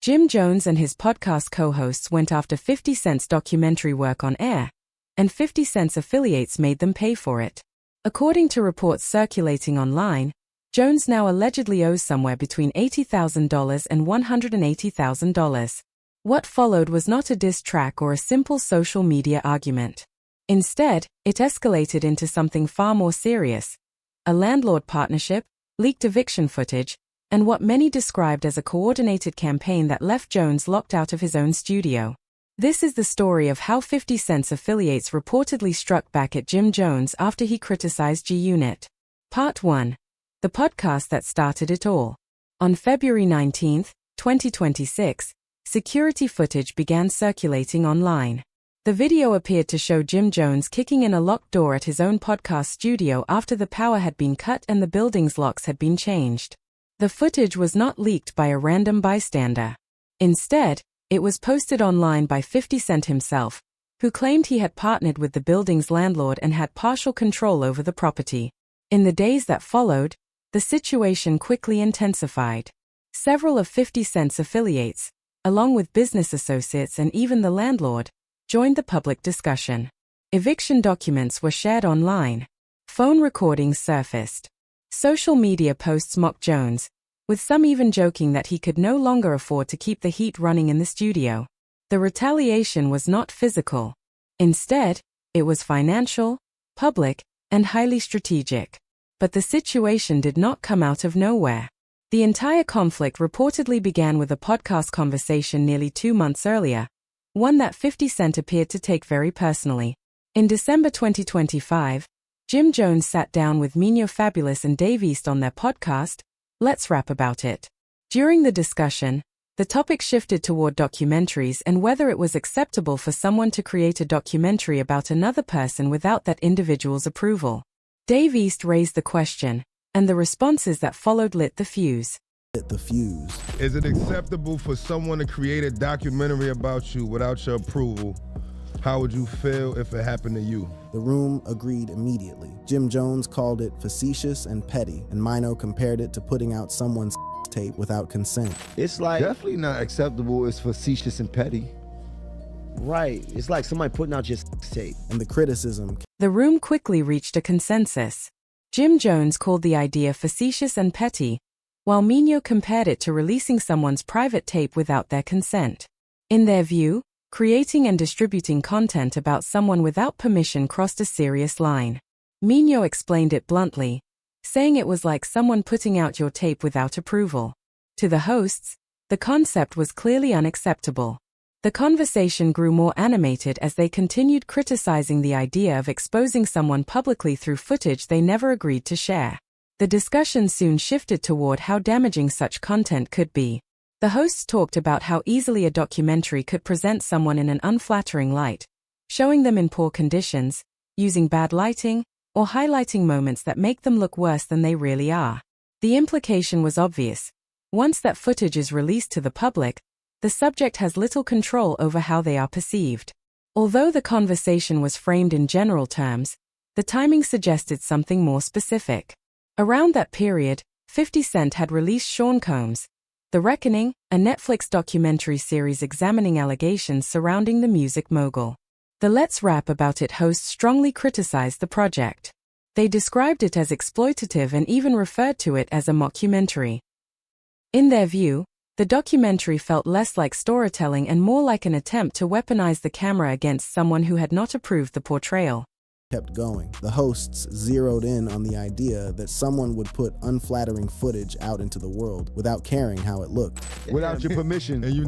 Jim Jones and his podcast co-hosts went after 50 Cent's documentary work on air, and 50 Cent's affiliates made them pay for it. According to reports circulating online, Jones now allegedly owes somewhere between $80,000 and $180,000. What followed was not a diss track or a simple social media argument. Instead, it escalated into something far more serious: a landlord partnership, leaked eviction footage, and what many described as a coordinated campaign that left Jones locked out of his own studio. This is the story of how 50 Cent's affiliates reportedly struck back at Jim Jones after he criticized G-Unit. Part 1. The podcast that started it all. On February 19, 2026, security footage began circulating online. The video appeared to show Jim Jones kicking in a locked door at his own podcast studio after the power had been cut and the building's locks had been changed. The footage was not leaked by a random bystander. Instead, it was posted online by 50 Cent himself, who claimed he had partnered with the building's landlord and had partial control over the property. In the days that followed, the situation quickly intensified. Several of 50 Cent's affiliates, along with business associates and even the landlord, joined the public discussion. Eviction documents were shared online. Phone recordings surfaced. Social media posts mocked Jones, with some even joking that he could no longer afford to keep the heat running in the studio. The retaliation was not physical. Instead, it was financial, public, and highly strategic. But the situation did not come out of nowhere. The entire conflict reportedly began with a podcast conversation nearly 2 months earlier, one that 50 Cent appeared to take very personally. In December 2025, Jim Jones sat down with Mino Fabulous and Dave East on their podcast, Let's Rap About It. During the discussion, the topic shifted toward documentaries and whether it was acceptable for someone to create a documentary about another person without that individual's approval. Dave East raised the question, and the responses that followed lit the fuse. Is it acceptable for someone to create a documentary about you without your approval? How would you feel if it happened to you? The room agreed immediately. Jim Jones called it facetious and petty, and Mino compared it to putting out someone's tape without consent. It's like... definitely not acceptable. It's facetious and petty. Right. It's like somebody putting out your tape. And the criticism... The room quickly reached a consensus. Jim Jones called the idea facetious and petty, while Mino compared it to releasing someone's private tape without their consent. In their view, creating and distributing content about someone without permission crossed a serious line. Mino explained it bluntly, saying it was like someone putting out your tape without approval. To the hosts, the concept was clearly unacceptable. The conversation grew more animated as they continued criticizing the idea of exposing someone publicly through footage they never agreed to share. The discussion soon shifted toward how damaging such content could be. The hosts talked about how easily a documentary could present someone in an unflattering light, showing them in poor conditions, using bad lighting, or highlighting moments that make them look worse than they really are. The implication was obvious. Once that footage is released to the public, the subject has little control over how they are perceived. Although the conversation was framed in general terms, the timing suggested something more specific. Around that period, 50 Cent had released Sean Combs' The Reckoning, a Netflix documentary series examining allegations surrounding the music mogul. The Let's Rap About It hosts strongly criticized the project. They described it as exploitative and even referred to it as a mockumentary. In their view, the documentary felt less like storytelling and more like an attempt to weaponize the camera against someone who had not approved the portrayal. Kept going. The hosts zeroed in on the idea that someone would put unflattering footage out into the world without caring how it looked. Without your permission. And you're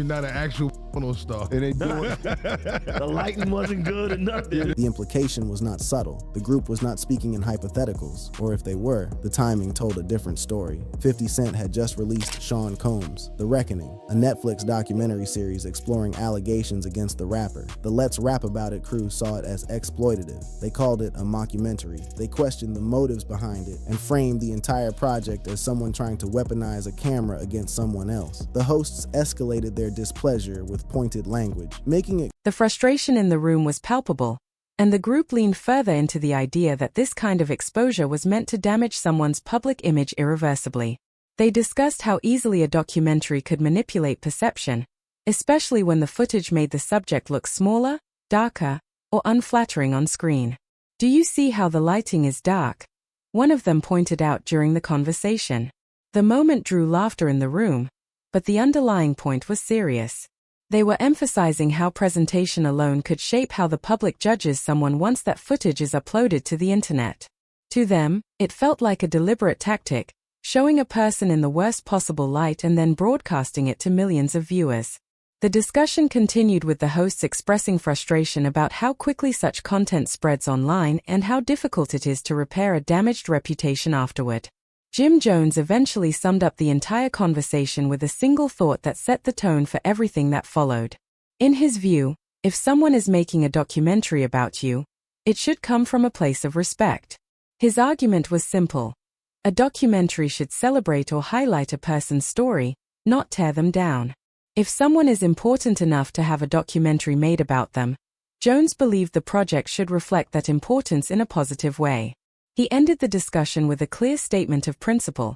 not an actual porno star. And they do it. The lighting wasn't good or nothing. The implication was not subtle. The group was not speaking in hypotheticals, or if they were, the timing told a different story. 50 Cent had just released Sean Combs' The Reckoning, a Netflix documentary series exploring allegations against the rapper. The Let's Rap About It crew saw it as exploitative. They called it a mockumentary. They questioned the motives behind it and framed the entire project as someone trying to weaponize a camera against someone else. The hosts escalated their displeasure with pointed language, making it... The frustration in the room was palpable, and the group leaned further into the idea that this kind of exposure was meant to damage someone's public image irreversibly. They discussed how easily a documentary could manipulate perception, especially when the footage made the subject look smaller, darker, or unflattering on screen. "Do you see how the lighting is dark?" one of them pointed out during the conversation. The moment drew laughter in the room, but the underlying point was serious. They were emphasizing how presentation alone could shape how the public judges someone once that footage is uploaded to the internet. To them, it felt like a deliberate tactic, showing a person in the worst possible light and then broadcasting it to millions of viewers. The discussion continued with the hosts expressing frustration about how quickly such content spreads online and how difficult it is to repair a damaged reputation afterward. Jim Jones eventually summed up the entire conversation with a single thought that set the tone for everything that followed. In his view, if someone is making a documentary about you, it should come from a place of respect. His argument was simple. A documentary should celebrate or highlight a person's story, not tear them down. If someone is important enough to have a documentary made about them, Jones believed the project should reflect that importance in a positive way. He ended the discussion with a clear statement of principle.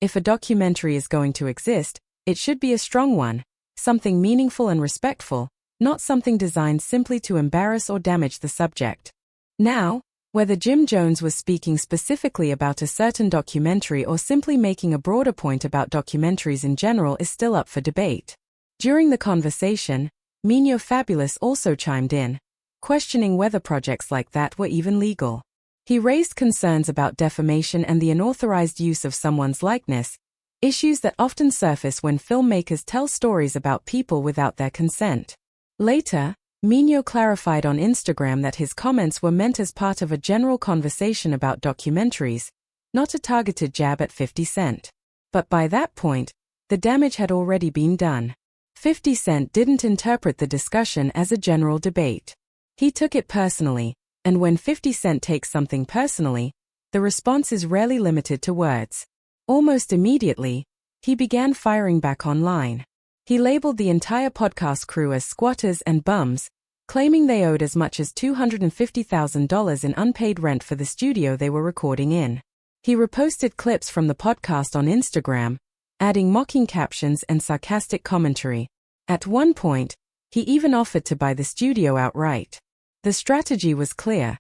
If a documentary is going to exist, it should be a strong one, something meaningful and respectful, not something designed simply to embarrass or damage the subject. Now, whether Jim Jones was speaking specifically about a certain documentary or simply making a broader point about documentaries in general is still up for debate. During the conversation, Mino Fabulous also chimed in, questioning whether projects like that were even legal. He raised concerns about defamation and the unauthorized use of someone's likeness, issues that often surface when filmmakers tell stories about people without their consent. Later, Mino clarified on Instagram that his comments were meant as part of a general conversation about documentaries, not a targeted jab at 50 Cent. But by that point, the damage had already been done. 50 Cent didn't interpret the discussion as a general debate. He took it personally, and when 50 Cent takes something personally, the response is rarely limited to words. Almost immediately, he began firing back online. He labeled the entire podcast crew as squatters and bums, claiming they owed as much as $250,000 in unpaid rent for the studio they were recording in. He reposted clips from the podcast on Instagram, adding mocking captions and sarcastic commentary. At one point, he even offered to buy the studio outright. The strategy was clear: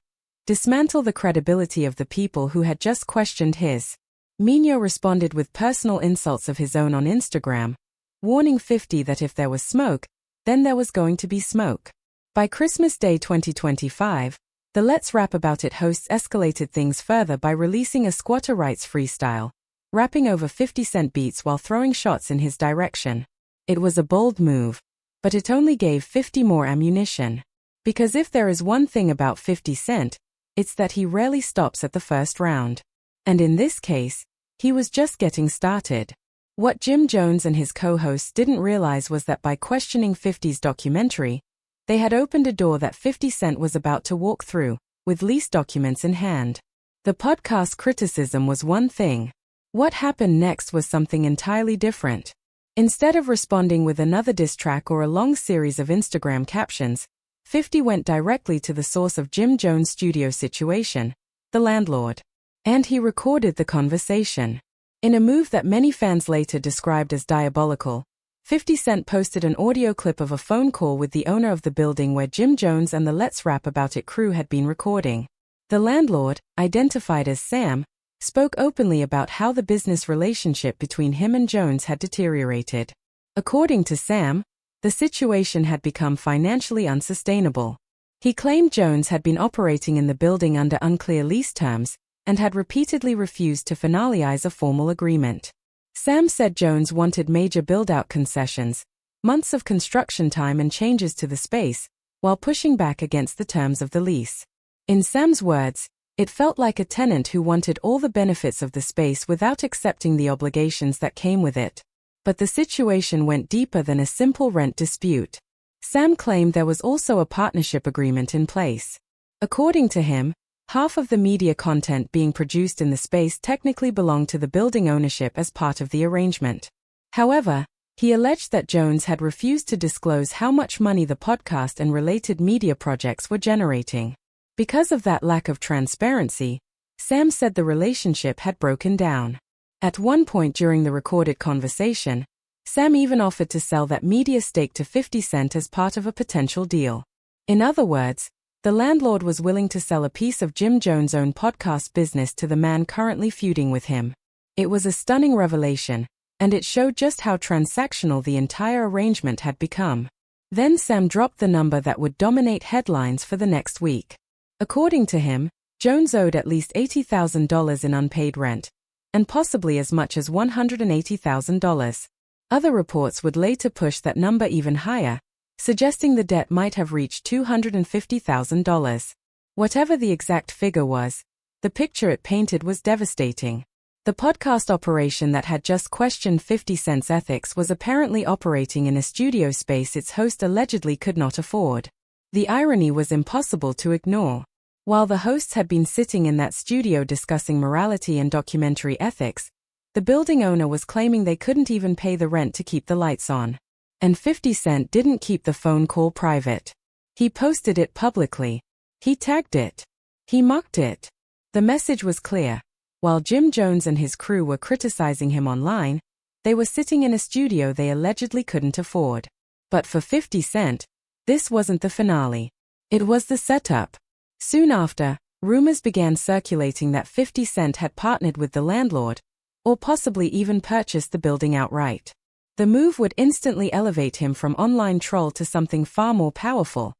dismantle the credibility of the people who had just questioned his. Mino responded with personal insults of his own on Instagram, warning 50 that if there was smoke, then there was going to be smoke. By Christmas Day 2025, the Let's Rap About It hosts escalated things further by releasing a squatter rights freestyle, rapping over 50 Cent beats while throwing shots in his direction. It was a bold move, but it only gave 50 more ammunition. Because if there is one thing about 50 Cent, it's that he rarely stops at the first round. And in this case, he was just getting started. What Jim Jones and his co-hosts didn't realize was that by questioning 50's documentary, they had opened a door that 50 Cent was about to walk through, with lease documents in hand. The podcast criticism was one thing. What happened next was something entirely different. Instead of responding with another diss track or a long series of Instagram captions, 50 went directly to the source of Jim Jones' studio situation, the landlord. And he recorded the conversation. In a move that many fans later described as diabolical, 50 Cent posted an audio clip of a phone call with the owner of the building where Jim Jones and the Let's Rap About It crew had been recording. The landlord, identified as Sam, spoke openly about how the business relationship between him and Jones had deteriorated. According to Sam, the situation had become financially unsustainable. He claimed Jones had been operating in the building under unclear lease terms and had repeatedly refused to finalize a formal agreement. Sam said Jones wanted major build-out concessions, months of construction time and changes to the space, while pushing back against the terms of the lease. In Sam's words, it felt like a tenant who wanted all the benefits of the space without accepting the obligations that came with it. But the situation went deeper than a simple rent dispute. Sam claimed there was also a partnership agreement in place. According to him, half of the media content being produced in the space technically belonged to the building ownership as part of the arrangement. However, he alleged that Jones had refused to disclose how much money the podcast and related media projects were generating. Because of that lack of transparency, Sam said the relationship had broken down. At one point during the recorded conversation, Sam even offered to sell that media stake to 50 Cent as part of a potential deal. In other words, the landlord was willing to sell a piece of Jim Jones' own podcast business to the man currently feuding with him. It was a stunning revelation, and it showed just how transactional the entire arrangement had become. Then Sam dropped the number that would dominate headlines for the next week. According to him, Jones owed at least $80,000 in unpaid rent, and possibly as much as $180,000. Other reports would later push that number even higher, suggesting the debt might have reached $250,000. Whatever the exact figure was, the picture it painted was devastating. The podcast operation that had just questioned 50 Cent's ethics was apparently operating in a studio space its host allegedly could not afford. The irony was impossible to ignore. While the hosts had been sitting in that studio discussing morality and documentary ethics, the building owner was claiming they couldn't even pay the rent to keep the lights on. And 50 Cent didn't keep the phone call private. He posted it publicly. He tagged it. He mocked it. The message was clear. While Jim Jones and his crew were criticizing him online, they were sitting in a studio they allegedly couldn't afford. But for 50 Cent, this wasn't the finale. It was the setup. Soon after, rumors began circulating that 50 Cent had partnered with the landlord, or possibly even purchased the building outright. The move would instantly elevate him from online troll to something far more powerful,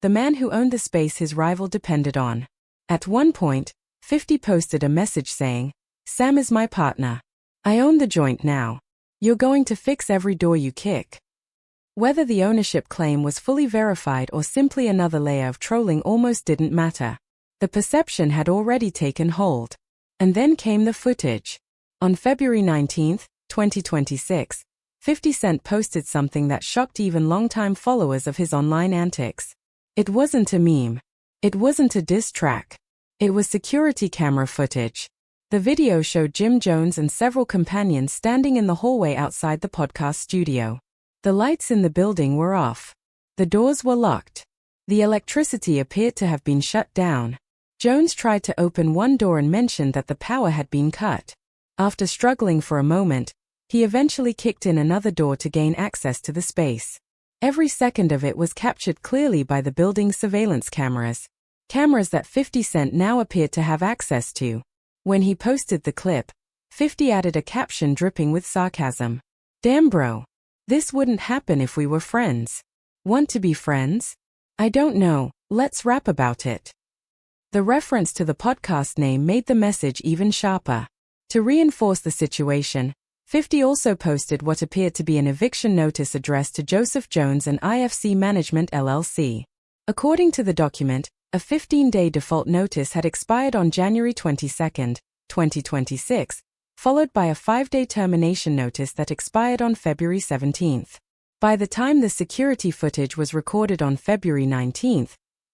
the man who owned the space his rival depended on. At one point, 50 posted a message saying, "Sam is my partner. I own the joint now. You're going to fix every door you kick." Whether the ownership claim was fully verified or simply another layer of trolling almost didn't matter. The perception had already taken hold. And then came the footage. On February 19, 2026, 50 Cent posted something that shocked even longtime followers of his online antics. It wasn't a meme. It wasn't a diss track. It was security camera footage. The video showed Jim Jones and several companions standing in the hallway outside the podcast studio. The lights in the building were off. The doors were locked. The electricity appeared to have been shut down. Jones tried to open one door and mentioned that the power had been cut. After struggling for a moment, he eventually kicked in another door to gain access to the space. Every second of it was captured clearly by the building's surveillance cameras. Cameras that 50 Cent now appeared to have access to. When he posted the clip, 50 added a caption dripping with sarcasm. "Damn bro. This wouldn't happen if we were friends. Want to be friends? I don't know, let's rap about it." The reference to the podcast name made the message even sharper. To reinforce the situation, 50 also posted what appeared to be an eviction notice addressed to Joseph Jones and IFC Management LLC. According to the document, a 15-day default notice had expired on January 22, 2026, followed by a 5-day termination notice that expired on February 17. By the time the security footage was recorded on February 19,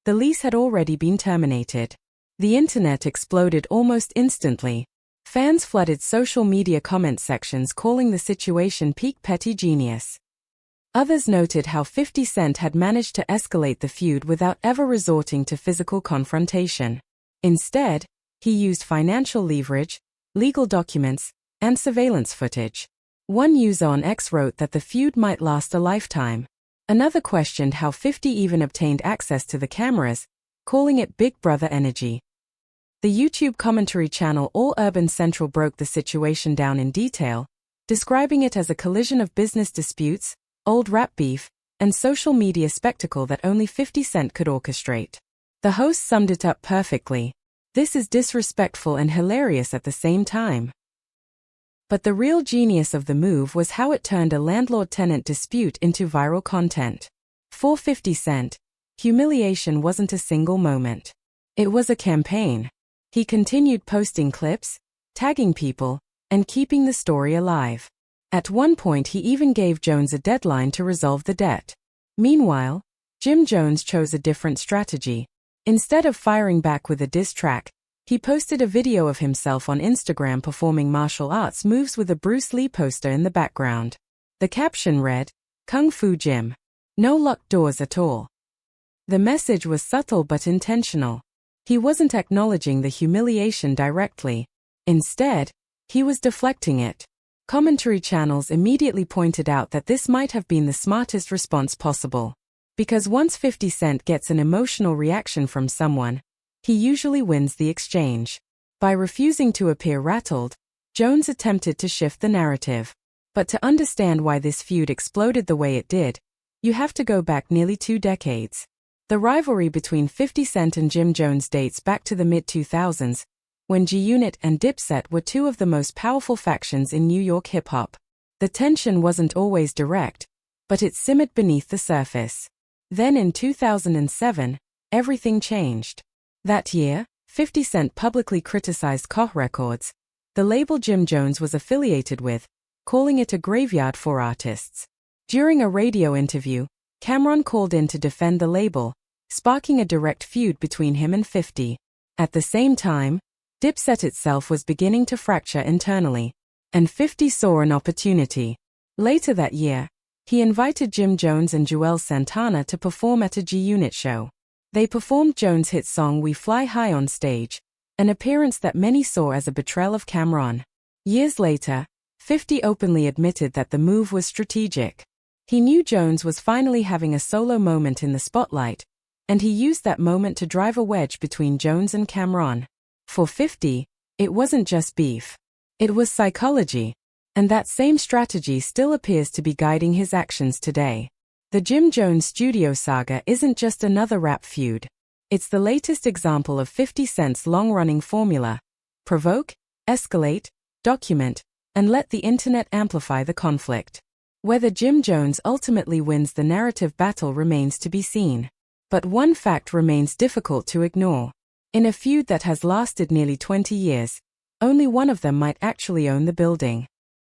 the lease had already been terminated. The internet exploded almost instantly. Fans flooded social media comment sections calling the situation peak petty genius. Others noted how 50 Cent had managed to escalate the feud without ever resorting to physical confrontation. Instead, he used financial leverage, legal documents, and surveillance footage. One user on X wrote that the feud might last a lifetime. Another questioned how 50 even obtained access to the cameras, calling it Big Brother energy. The YouTube commentary channel All Urban Central broke the situation down in detail, describing it as a collision of business disputes, old rap beef, and social media spectacle that only 50 Cent could orchestrate. The host summed it up perfectly. "This is disrespectful and hilarious at the same time." But the real genius of the move was how it turned a landlord-tenant dispute into viral content. For 50 Cent, humiliation wasn't a single moment. It was a campaign. He continued posting clips, tagging people, and keeping the story alive. At one point he even gave Jones a deadline to resolve the debt. Meanwhile, Jim Jones chose a different strategy. Instead of firing back with a diss track, he posted a video of himself on Instagram performing martial arts moves with a Bruce Lee poster in the background. The caption read, "Kung Fu Jim. No locked doors at all." The message was subtle but intentional. He wasn't acknowledging the humiliation directly. Instead, He was deflecting it. Commentary channels immediately pointed out that this might have been the smartest response possible. Because once 50 Cent gets an emotional reaction from someone, he usually wins the exchange. By refusing to appear rattled, Jones attempted to shift the narrative. But to understand why this feud exploded the way it did, you have to go back nearly 2 decades. The rivalry between 50 Cent and Jim Jones dates back to the mid-2000s, when G-Unit and Dipset were two of the most powerful factions in New York hip-hop. The tension wasn't always direct, but it simmered beneath the surface. Then in 2007, everything changed. That year, 50 Cent publicly criticized Koch Records, the label Jim Jones was affiliated with, calling it a graveyard for artists. During a radio interview, Cameron called in to defend the label, sparking a direct feud between him and 50. At the same time, Dipset itself was beginning to fracture internally, and 50 saw an opportunity. Later that year, he invited Jim Jones and Joel Santana to perform at a G-Unit show. They performed Jones' hit song We Fly High on stage, an appearance that many saw as a betrayal of Cameron. Years later, 50 openly admitted that the move was strategic. He knew Jones was finally having a solo moment in the spotlight, and he used that moment to drive a wedge between Jones and Cameron. For 50, it wasn't just beef. It was psychology. And that same strategy still appears to be guiding his actions today. The Jim Jones studio saga isn't just another rap feud. It's the latest example of 50 Cent's long-running formula: provoke, escalate, document, and let the internet amplify the conflict. Whether Jim Jones ultimately wins the narrative battle remains to be seen. But one fact remains difficult to ignore. In a feud that has lasted nearly 20 years, only one of them might actually own the building.